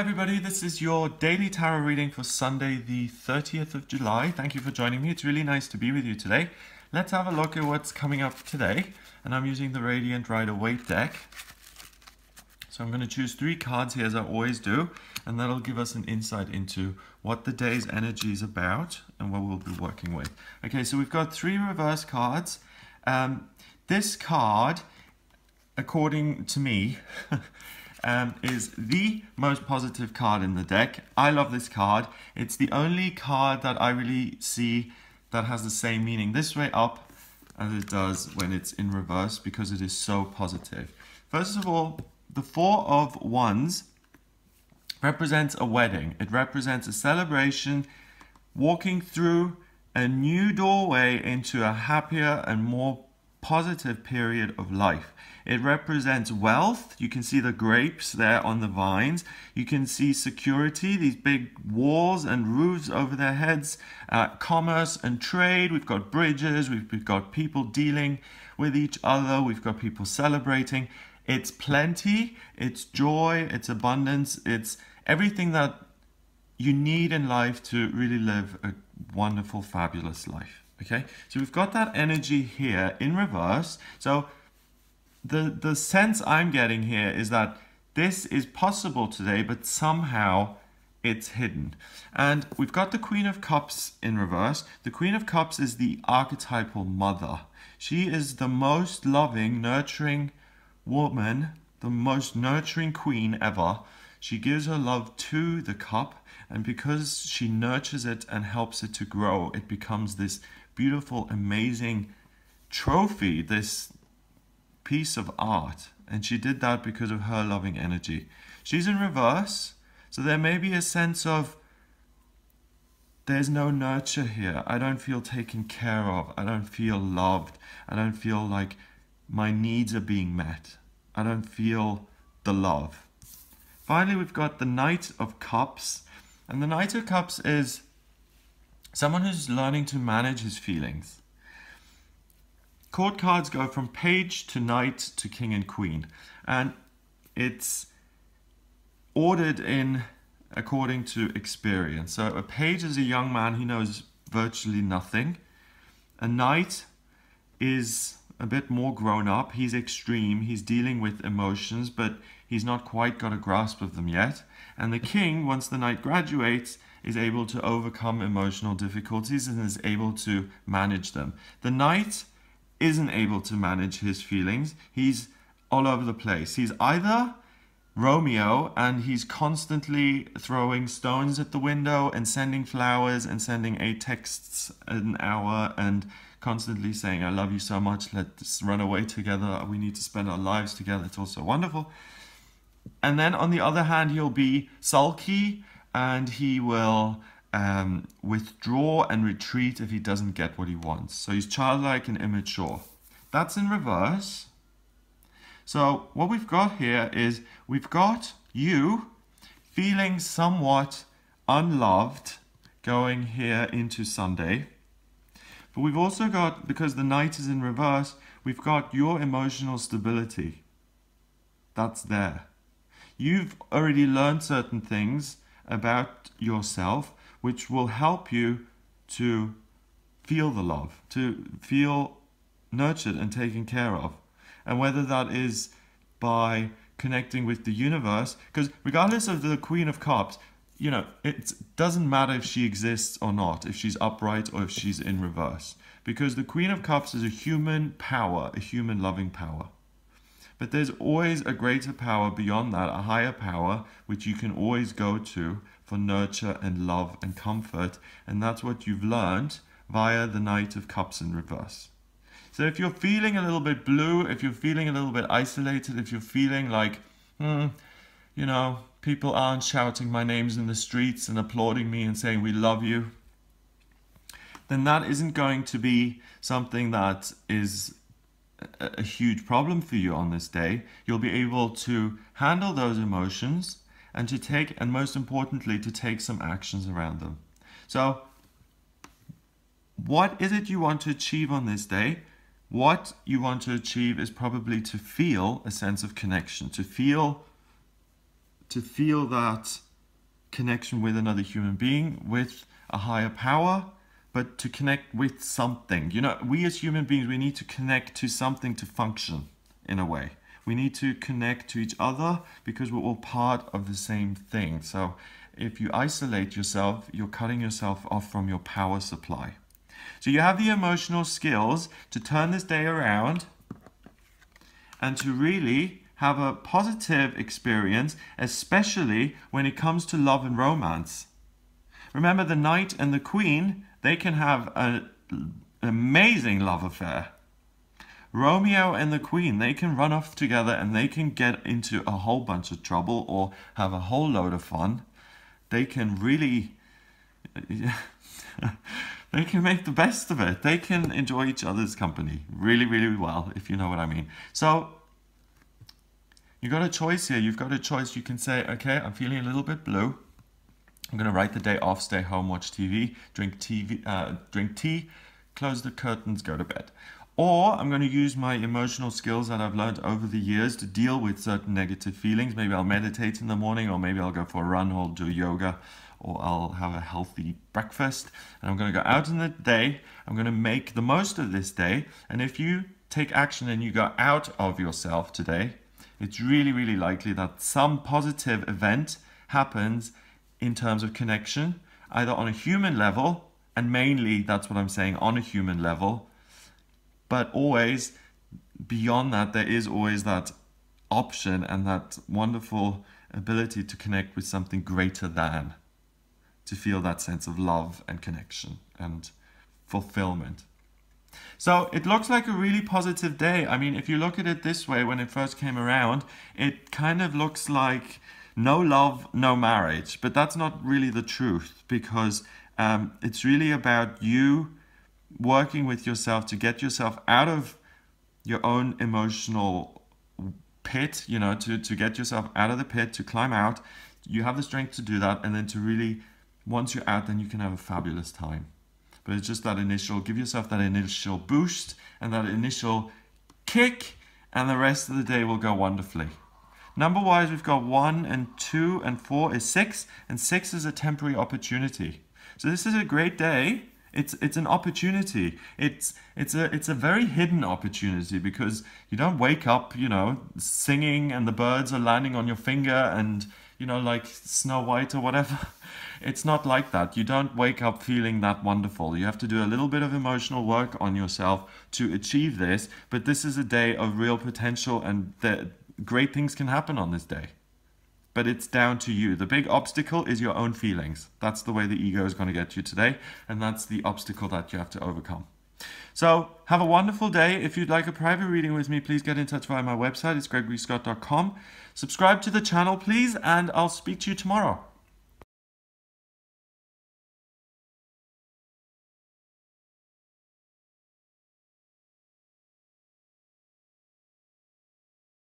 everybody, this is your daily tarot reading for Sunday the 30th of July. Thank you for joining me. It's really nice to be with you today. Let's have a look at what's coming up today. And I'm using the Radiant Rider-Waite deck. So I'm going to choose 3 cards here as I always do. And that'll give us an insight into what the day's energy is about and what we'll be working with. Okay, so we've got 3 reverse cards. This card, according to me, is the most positive card in the deck. I love this card. It's the only card that I really see that has the same meaning this way up as it does when it's in reverse, because it is so positive. First of all, the 4 of Wands represents a wedding. It represents a celebration, walking through a new doorway into a happier and more positive period of life. It represents wealth. You can see the grapes there on the vines. You can see security, these big walls and roofs over their heads, commerce and trade. We've got bridges, we've got people dealing with each other, we've got people celebrating. It's plenty, it's joy, it's abundance, it's everything that you need in life to really live a wonderful, fabulous life. Okay, so we've got that energy here in reverse. So the sense I'm getting here is that this is possible today, but somehow it's hidden. And we've got the Queen of Cups in reverse. The Queen of Cups is the archetypal mother. She is the most loving, nurturing woman, the most nurturing queen ever. She gives her love to the cup, and because she nurtures it and helps it to grow, it becomes this beautiful, amazing trophy, this piece of art. And she did that because of her loving energy. She's in reverse, so there may be a sense of there's no nurture here. I don't feel taken care of. I don't feel loved. I don't feel like my needs are being met. I don't feel the love. Finally, we've got the Knight of Cups. And the Knight of Cups is someone who's learning to manage his feelings. Court cards go from Page to Knight to King and Queen. And it's ordered in according to experience. So a Page is a young man who knows virtually nothing. A Knight is a bit more grown up. He's extreme. He's dealing with emotions, but he's not quite got a grasp of them yet. And the King, once the Knight graduates, is able to overcome emotional difficulties and is able to manage them. The Knight isn't able to manage his feelings. He's all over the place. He's either Romeo, and he's constantly throwing stones at the window and sending flowers and sending 8 texts an hour and constantly saying, I love you so much, let's run away together, we need to spend our lives together, it's all so wonderful. And then on the other hand, he'll be sulky, and he will withdraw and retreat if he doesn't get what he wants. So he's childlike and immature. That's in reverse. So what we've got here is we've got you feeling somewhat unloved going here into Sunday. But we've also got, because the Knight is in reverse, we've got your emotional stability. That's there. You've already learned certain things about yourself, which will help you to feel the love, to feel nurtured and taken care of. And whether that is by connecting with the universe, because regardless of the Queen of Cups, you know, it doesn't matter if she exists or not, if she's upright or if she's in reverse. Because the Queen of Cups is a human power, a human loving power. But there's always a greater power beyond that, a higher power, which you can always go to for nurture and love and comfort. And that's what you've learned via the Knight of Cups in reverse. So if you're feeling a little bit blue, if you're feeling a little bit isolated, if you're feeling like, you know, people aren't shouting my names in the streets and applauding me and saying we love you, then that isn't going to be something that is a huge problem for you on this day. You'll be able to handle those emotions and to take, and most importantly, to take some actions around them. So what is it you want to achieve on this day? What you want to achieve is probably to feel a sense of connection, to feel that connection with another human being, with a higher power, but to connect with something. You know, we as human beings, we need to connect to something to function in a way. We need to connect to each other because we're all part of the same thing. So if you isolate yourself, you're cutting yourself off from your power supply. So you have the emotional skills to turn this day around and to really have a positive experience, especially when it comes to love and romance. Remember, the knight and the queen, they can have an amazing love affair. Romeo and the queen, they can run off together and they can get into a whole bunch of trouble or have a whole load of fun. They can really... they can make the best of it. They can enjoy each other's company really, really well, if you know what I mean. So you got a choice here. You've got a choice. You can say, okay, I'm feeling a little bit blue. I'm going to write the day off, stay home, watch TV, drink tea, close the curtains, go to bed. Or I'm going to use my emotional skills that I've learned over the years to deal with certain negative feelings. Maybe I'll meditate in the morning, or maybe I'll go for a run, or do yoga, or I'll have a healthy breakfast. And I'm going to go out in the day. I'm going to make the most of this day. And if you take action and you go out of yourself today, it's really, really likely that some positive event happens in terms of connection, either on a human level, and mainly that's what I'm saying, on a human level, but always beyond that, there is always that option and that wonderful ability to connect with something greater than, to feel that sense of love and connection and fulfillment. So it looks like a really positive day. I mean, if you look at it this way, when it first came around, it kind of looks like no love, no marriage. But that's not really the truth, because it's really about you working with yourself to get yourself out of your own emotional pit, you know, to get yourself out of the pit, to climb out. You have the strength to do that, and then to really, once you're out, then you can have a fabulous time. But it's just that initial, give yourself that initial boost and that initial kick, and the rest of the day will go wonderfully. Number-wise, we've got 1 and 2 and 4 is 6, and 6 is a temporary opportunity. So this is a great day. It's an opportunity. It's a very hidden opportunity, because you don't wake up, you know, singing and the birds are landing on your finger and, you know, like Snow White or whatever. It's not like that. You don't wake up feeling that wonderful. You have to do a little bit of emotional work on yourself to achieve this. But this is a day of real potential, and great things can happen on this day. But it's down to you. The big obstacle is your own feelings. That's the way the ego is going to get you today. And that's the obstacle that you have to overcome. So have a wonderful day. If you'd like a private reading with me, please get in touch via my website. It's gregoryscott.com. Subscribe to the channel, please, and I'll speak to you tomorrow.